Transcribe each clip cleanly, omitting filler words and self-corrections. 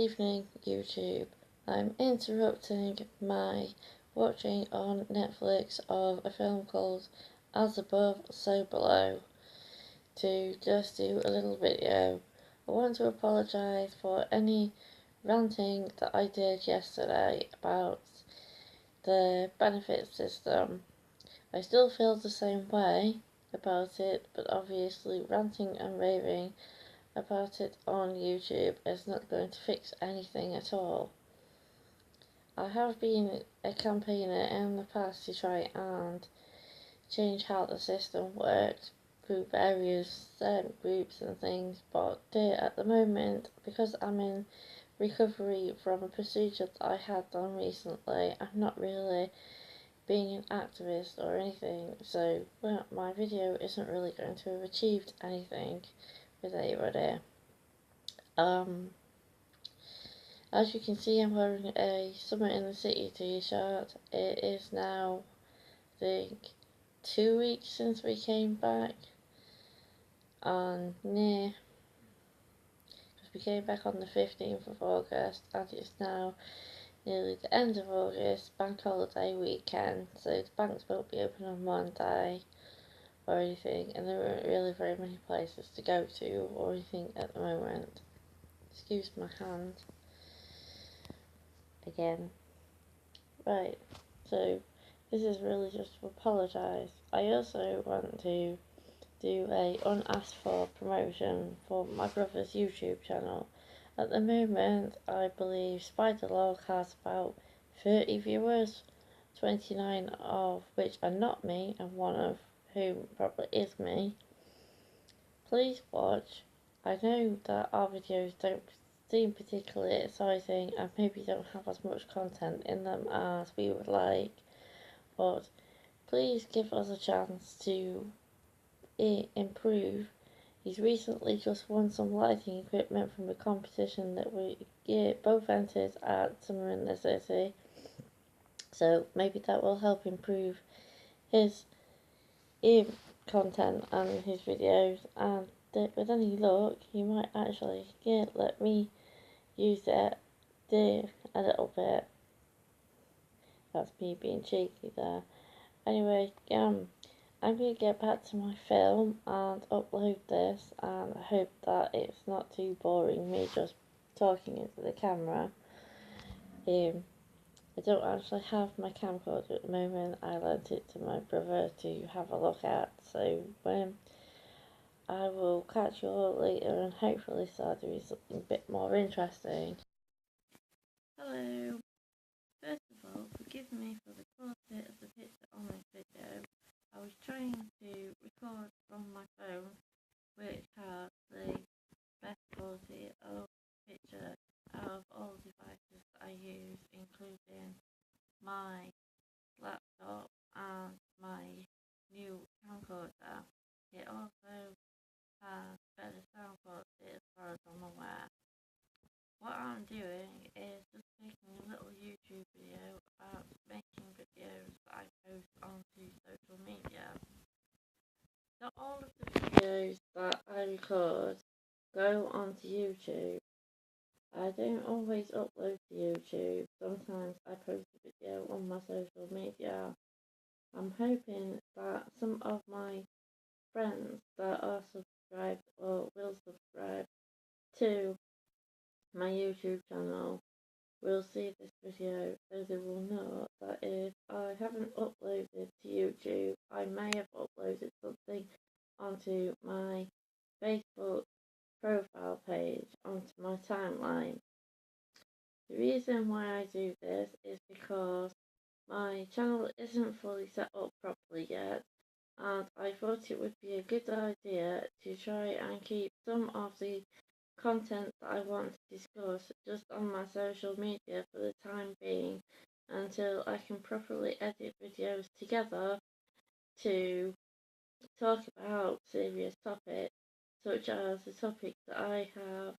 evening, YouTube. I'm interrupting my watching on Netflix of a film called As Above, So Below to just do a little video. I want to apologise for any ranting that I did yesterday about the benefit system. I still feel the same way about it, but obviously ranting and raving about it on YouTube is not going to fix anything at all. I have been a campaigner in the past to try and change how the system works through various groups and things, but at the moment, because I'm in recovery from a procedure that I had done recently, I'm not really being an activist or anything, so my video isn't really going to have achieved anything with anybody. As you can see, I'm wearing a Summer in the City t-shirt. It is now, I think, 2 weeks since we came back. Because we came back on the 15th of August, and it's now nearly the end of August, bank holiday weekend, so the banks won't be open on Monday or anything, and there aren't really very many places to go to or anything at the moment. Excuse my hand. Again. Right, so this is really just to apologise. I also want to do a unasked for promotion for my brother's YouTube channel. At the moment, I believe Spiderlog has about 30 viewers, 29 of which are not me, and one of whom probably is me. Please watch. I know that our videos don't seem particularly exciting and maybe don't have as much content in them as we would like, but please give us a chance to improve. He's recently just won some lighting equipment from a competition that we both entered at Summer in the City, so maybe that will help improve his content and his videos, and with any luck he might actually let me use it a little bit. That's me being cheeky there. Anyway, I'm going to get back to my film and upload this, and I hope that it's not too boring me just talking into the camera. I don't actually have my camcorder at the moment. I lent it to my brother to have a look at, so I will catch you all later and hopefully start doing something a bit more interesting. Hello. First of all, forgive me for the quality of the picture on this video. I was trying to record from my phone, which has the best quality of picture out of all devices that I use, including my laptop and my new camcorder. It also has better sound quality as far as I'm aware. What I'm doing is just making a little YouTube video about making videos that I post onto social media. Not all of the videos that I record go onto YouTube. I don't always upload to YouTube. Sometimes I post a video on my social media. I'm hoping that some of my friends that are subscribed or will subscribe to my YouTube channel will see this video, so they will know that if I haven't uploaded to YouTube, I may have uploaded something onto my Facebook profile page, onto my timeline. The reason why I do this is because my channel isn't fully set up properly yet, and I thought it would be a good idea to try and keep some of the content that I want to discuss just on my social media for the time being, until I can properly edit videos together to talk about serious topics, such as the topic that I have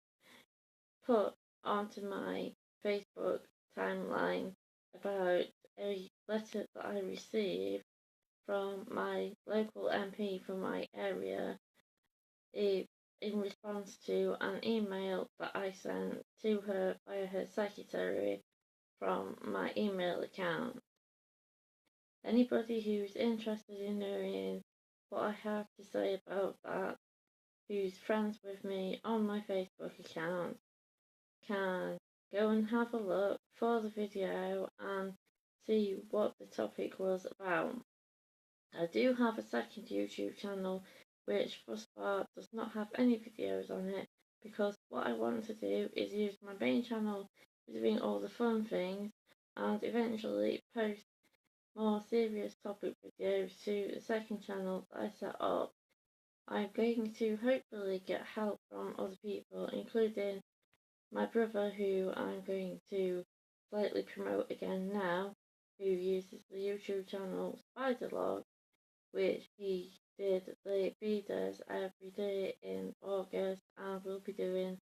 put onto my Facebook timeline about a letter that I received from my local MP from my area, in response to an email that I sent to her via her secretary from my email account. Anybody who's interested in knowing what I have to say about that, who's friends with me on my Facebook account, can go and have a look for the video and see what the topic was about. I do have a second YouTube channel which thus far does not have any videos on it, because what I want to do is use my main channel for doing all the fun things and eventually post more serious topic videos to the second channel that I set up. I'm going to hopefully get help from other people, including my brother, who I'm going to slightly promote again now, who uses the YouTube channel Spiderlog, which he did the readers every day in August, and will be doing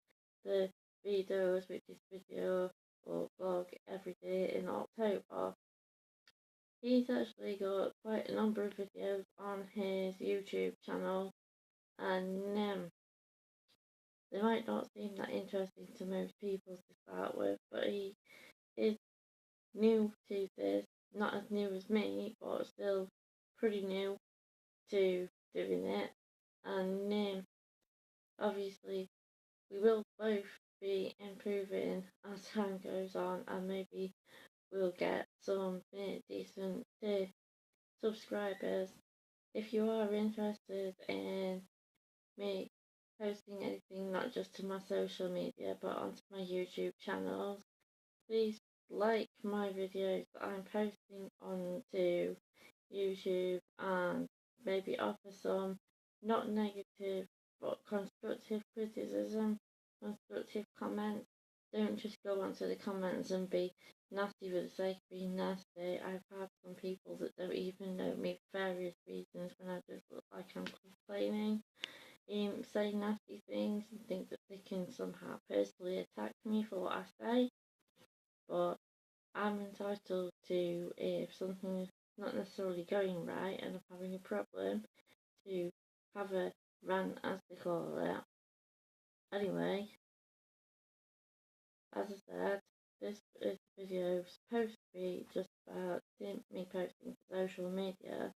the videos, which is video or blog, every day in October. He's actually got quite a number of videos on his YouTube channel, and they might not seem that interesting to most people to start with, but he is new to this, not as new as me, but still pretty new to doing it. And obviously, we will both be improving as time goes on, and maybe we'll get some decent subscribers. If you are interested in me posting anything, not just to my social media but onto my YouTube channels, please like my videos that I'm posting onto YouTube, and maybe offer some not negative but constructive criticism, constructive comments. Don't just go onto the comments and be nasty for the sake of being nasty. I've had some people that don't even know me for various reasons when I just look like I'm complaining, say nasty things and think that they can somehow personally attack me for what I say. But I'm entitled to, if something is not necessarily going right and I'm having a problem, to have a rant, as they call it. Anyway, as I said, this video is supposed to be just about me posting to social media,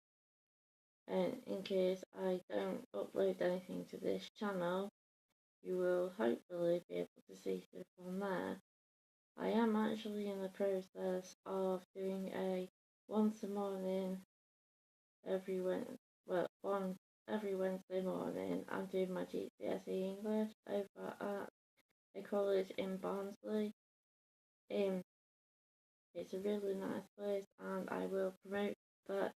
and in case I don't upload anything to this channel, you will hopefully be able to see stuff on there. I am actually in the process of doing a once a morning every Wednesday morning. I'm doing my GCSE English over at a college in Barnsley. It's a really nice place, and I will promote that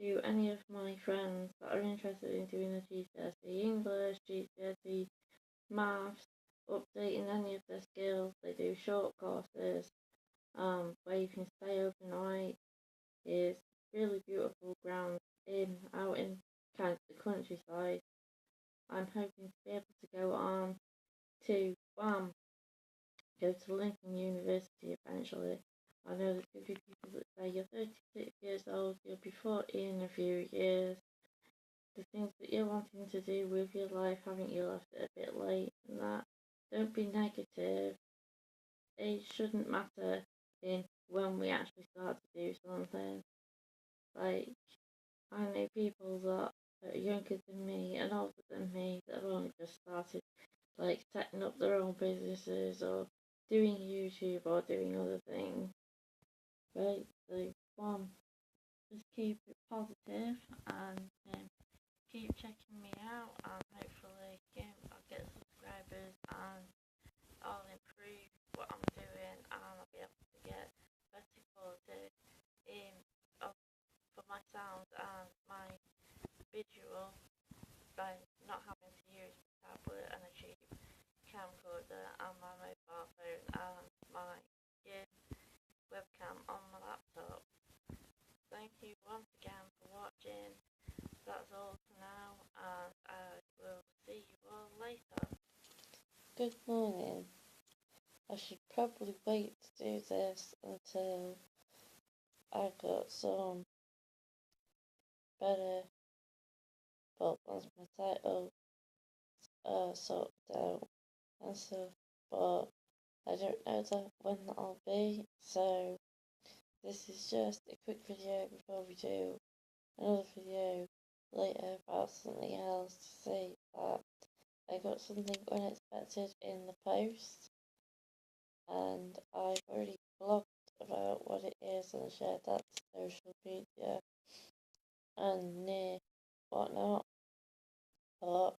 to any of my friends that are interested in doing the GCSE English, GCSE Maths, updating any of their skills. They do short courses where you can stay overnight. It's really beautiful ground out in kind of the countryside. I'm hoping to be able to go on to go to Lincoln University eventually. I know there's going to be people that say you're 36 years old, you'll be 40 in a few years. The things that you're wanting to do with your life, haven't you left it a bit late and that? Don't be negative. Age shouldn't matter in when we actually start to do something. Like, I know people that are younger than me and older than me that have only just started, like, setting up their own businesses or doing YouTube or doing other things. Right, so just keep it positive and keep checking me out, and hopefully I'll get subscribers and I'll improve what I'm doing, and I'll be able to get better quality for my sound and my visual by not having to use the tablet and a cheap camcorder and my mobile phone and my webcam on my laptop. Thank you once again for watching. That's all for now, and I will see you all later. Good morning. I should probably wait to do this until I got some better, but once my title sorted out and stuff, but I don't know when that'll be, so this is just a quick video before we do another video later about something else to say that I got something unexpected in the post, and I've already blogged about what it is and shared that to social media and whatnot, but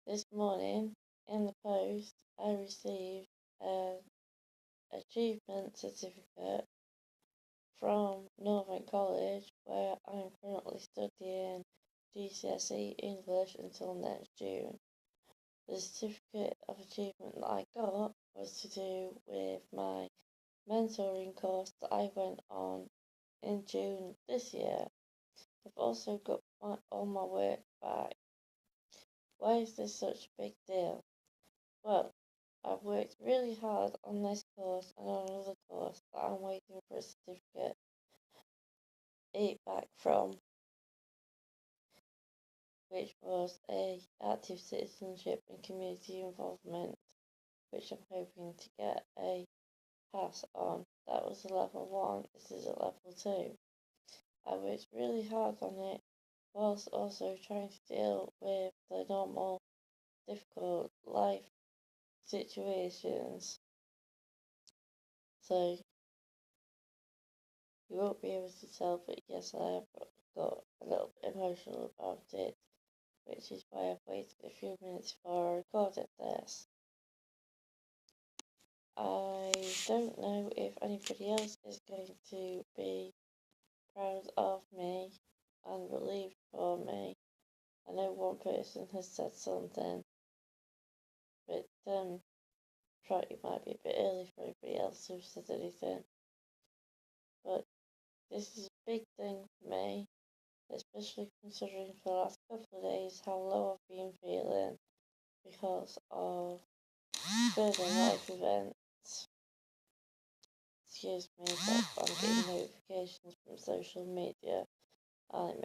this morning in the post I received an achievement certificate from Northern College, where I'm currently studying GCSE English until next June. The certificate of achievement that I got was to do with my mentoring course that I went on in June this year. I've also got all my work back. Why is this such a big deal? Well, I've worked really hard on this course and on another course that I'm waiting for a certificate back from, which was a active citizenship and community involvement, which I'm hoping to get a pass on. That was a level 1, this is a level 2. I worked really hard on it, whilst also trying to deal with the normal difficult life situations. So you won't be able to tell, but yes, I have got a little bit emotional about it, which is why I've waited a few minutes before I recorded this. I don't know if anybody else is going to be proud of me and relieved for me. I know one person has said something, but probably it might be a bit early for anybody else to have said anything. But this is a big thing for me, especially considering for the last couple of days how low I've been feeling because of further life events. Excuse me, but I'm getting notifications from social media and it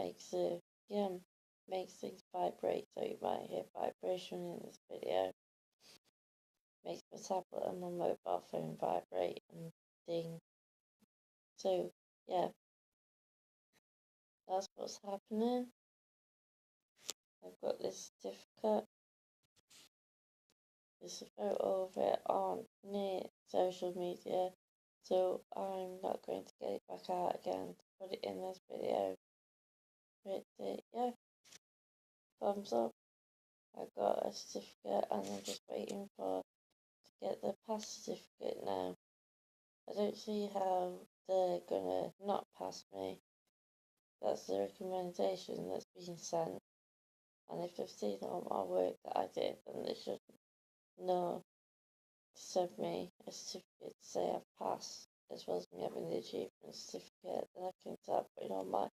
makes things vibrate, so you might hear vibration in this video. Makes my tablet and my mobile phone vibrate and ding. So yeah, that's what's happening. I've got this certificate. There's a photo of it on social media, so I'm not going to get it back out again to put it in this video. But yeah, thumbs up. I got a certificate and I'm just waiting to get the pass certificate now. I don't see how they're gonna not pass me. That's the recommendation that's been sent. And if they've seen all my work that I did, then they should know to send me a certificate to say I've passed, as well as me having the achievement certificate. Then I can start putting all my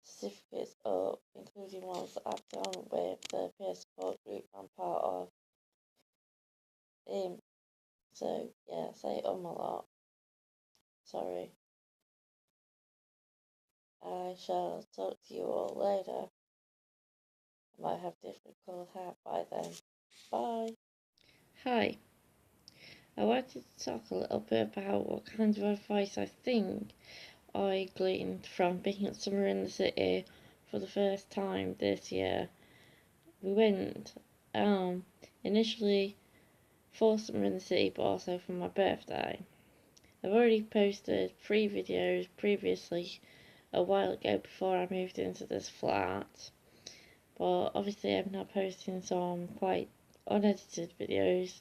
certificates up, including ones that I've done with the peer support group I'm part of. So yeah, I say a lot. Sorry. I shall talk to you all later. I might have different coloured hair by then. Bye. Hi. I wanted to talk a little bit about what kind of advice I think I gleaned from being at Summer in the City for the first time this year. We went initially for Summer in the City, but also for my birthday. I've already posted 3 videos previously a while ago before I moved into this flat, but obviously I'm now posting some quite unedited videos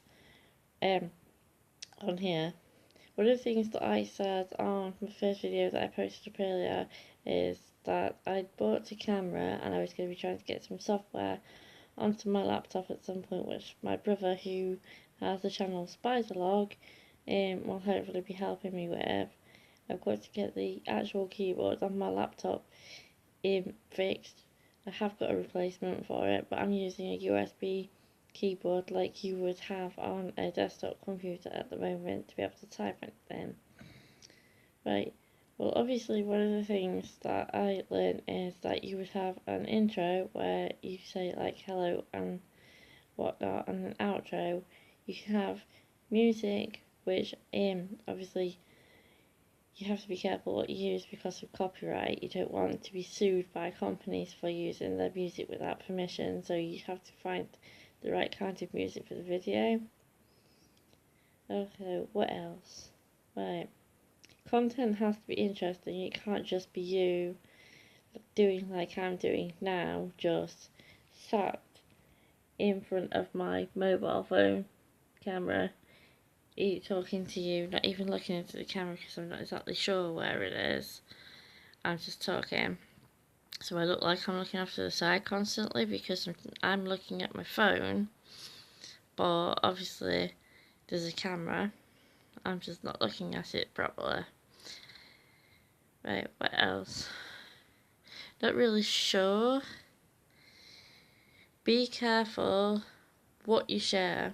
on here. One of the things that I said on my first video that I posted up earlier is that I'd bought a camera and I was going to be trying to get some software onto my laptop at some point, which my brother, who has the channel Spiderlog, will hopefully be helping me with. I've got to get the actual keyboard on my laptop fixed. I have got a replacement for it, but I'm using a USB keyboard like you would have on a desktop computer at the moment to be able to type anything. Right, well obviously one of the things that I learned is that you would have an intro where you say like hello and whatnot, and an outro. You can have music, which obviously you have to be careful what you use because of copyright. You don't want to be sued by companies for using their music without permission, so you have to find the right kind of music for the video. Okay, what else? Right. Content has to be interesting. It can't just be you doing like I'm doing now, just sat in front of my mobile phone camera, talking to you, not even looking into the camera because I'm not exactly sure where it is. I'm just talking. So I look like I'm looking off to the side constantly because I'm looking at my phone, but obviously there's a camera. I'm just not looking at it properly. Right, what else? Not really sure. Be careful what you share.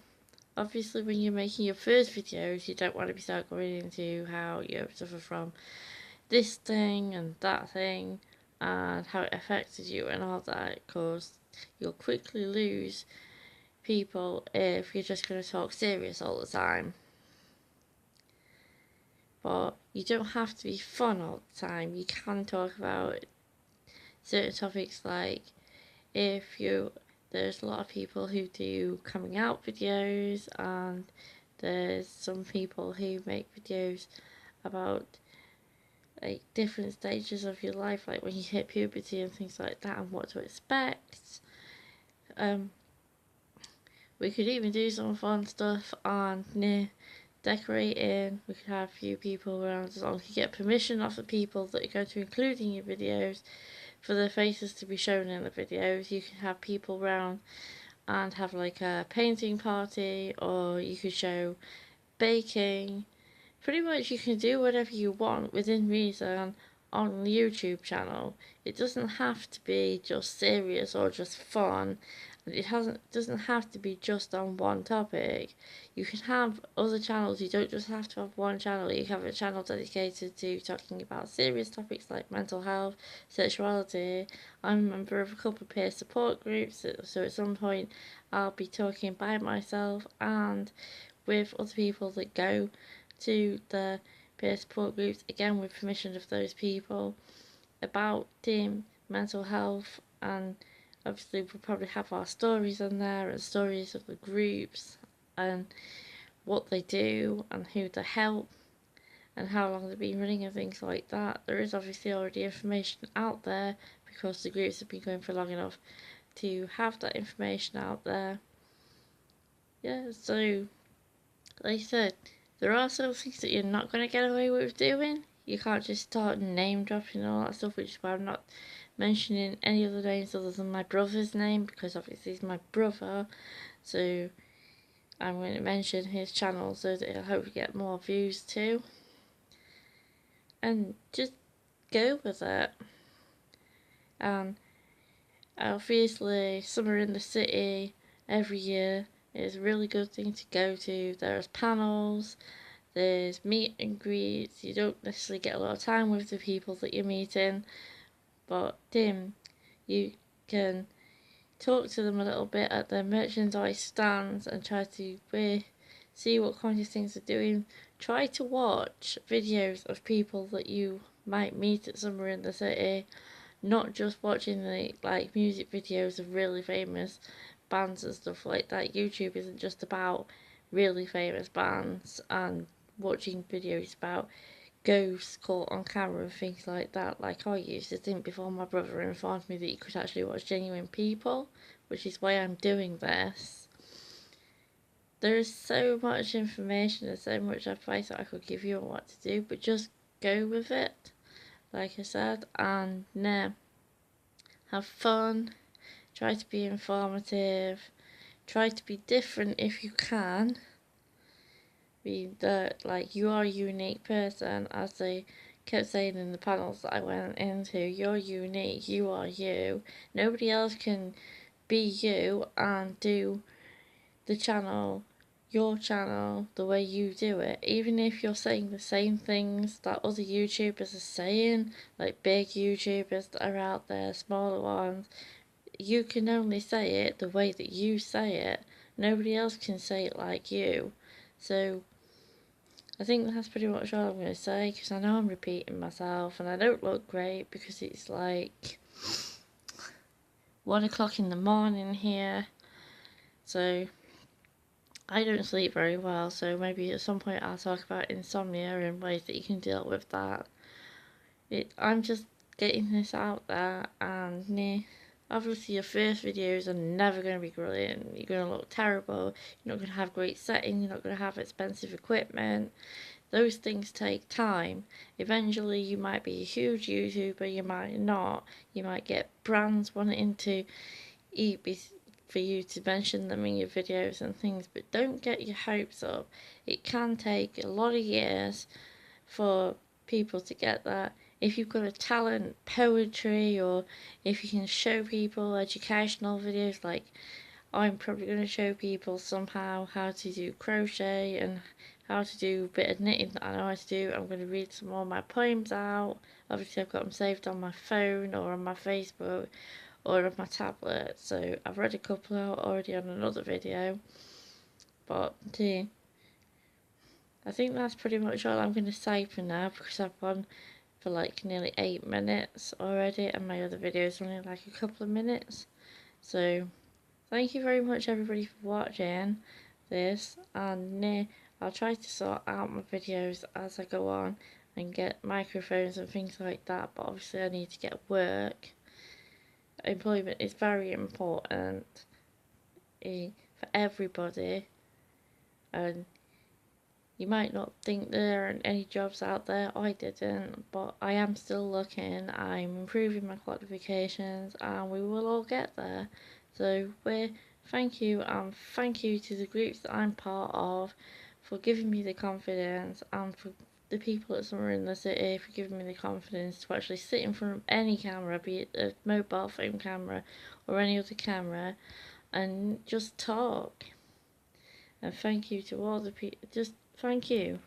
Obviously when you're making your first videos, you don't want to be start going into how you suffer from this thing and that thing and how it affected you and all that, because you'll quickly lose people if you're just going to talk serious all the time. But you don't have to be fun all the time. You can talk about certain topics, like there's a lot of people who do coming out videos, and there's some people who make videos about like different stages of your life, like when you hit puberty and things like that, and what to expect. We could even do some fun stuff on decorating. We could have a few people around, as long as you get permission off the people that you're going to include in your videos for their faces to be shown in the videos. You can have people around and have like a painting party, or you could show baking. Pretty much you can do whatever you want within reason on the YouTube channel. It doesn't have to be just serious or just fun. It doesn't have to be just on one topic. You can have other channels. You don't just have to have one channel. You can have a channel dedicated to talking about serious topics like mental health, sexuality. I'm a member of a couple of peer support groups, so at some point I'll be talking by myself and with other people that go to the peer support groups, again with permission of those people, about mental health. And obviously we'll probably have our stories on there and stories of the groups and what they do and who they help and how long they've been running and things like that. There is obviously already information out there because the groups have been going for long enough to have that information out there. Yeah, so like I said, there are some things that you're not going to get away with doing. You can't just start name dropping and all that stuff, which is why I'm not mentioning any other names other than my brother's name, because obviously he's my brother. So I'm going to mention his channel so that he'll hopefully get more views too. And just go with it. And obviously Summer in the City every year is a really good thing to go to. There's panels, there's meet and greets. You don't necessarily get a lot of time with the people that you're meeting, but you can talk to them a little bit at their merchandise stands and try to see what kind of things they're doing. Try to watch videos of people that you might meet at Summer in the City, not just watching the like music videos of really famous bands and stuff like that. YouTube isn't just about really famous bands and watching videos about ghosts caught on camera and things like that, like I used to think before my brother informed me that you could actually watch genuine people, which is why I'm doing this. There is so much information and so much advice that I could give you on what to do, but just go with it, like I said, and have fun, try to be informative, try to be different if you can. Be that like you are a unique person, as they kept saying in the panels that I went into. You're unique, you are you. Nobody else can be you and do your channel, the way you do it. Even if you're saying the same things that other YouTubers are saying, like big YouTubers that are out there, smaller ones, you can only say it the way that you say it. Nobody else can say it like you. So I think that's pretty much all I'm going to say, because I know I'm repeating myself and I don't look great because it's like 1 o'clock in the morning here. So I don't sleep very well, so maybe at some point I'll talk about insomnia and ways that you can deal with that. I'm just getting this out there, and obviously your first videos are never going to be brilliant. You're going to look terrible, you're not going to have great setting, you're not going to have expensive equipment. Those things take time. Eventually you might be a huge YouTuber, you might not. You might get brands wanting to for you to mention them in your videos and things, but don't get your hopes up. It can take a lot of years for people to get that. If you've got a talent, poetry, or if you can show people educational videos, like I'm probably going to show people somehow how to do crochet and how to do a bit of knitting that I know how to do. I'm going to read some more of my poems out. Obviously I've got them saved on my phone or on my Facebook or on my tablet, so I've read a couple out already on another video. But I think that's pretty much all I'm going to say for now, because I've gone for like nearly 8 minutes already and my other video is only like a couple of minutes. So thank you very much everybody for watching this, and I'll try to sort out my videos as I go on and get microphones and things like that, but obviously I need to get work. Employment is very important for everybody, and you might not think there aren't any jobs out there. I didn't, but I am still looking. I'm improving my qualifications and we will all get there. So thank you, and thank you to the groups that I'm part of for giving me the confidence, and for the people at Summer in the City for giving me the confidence to actually sit in front of any camera, be it a mobile phone camera or any other camera, and just talk. And thank you to all the people. Just thank you.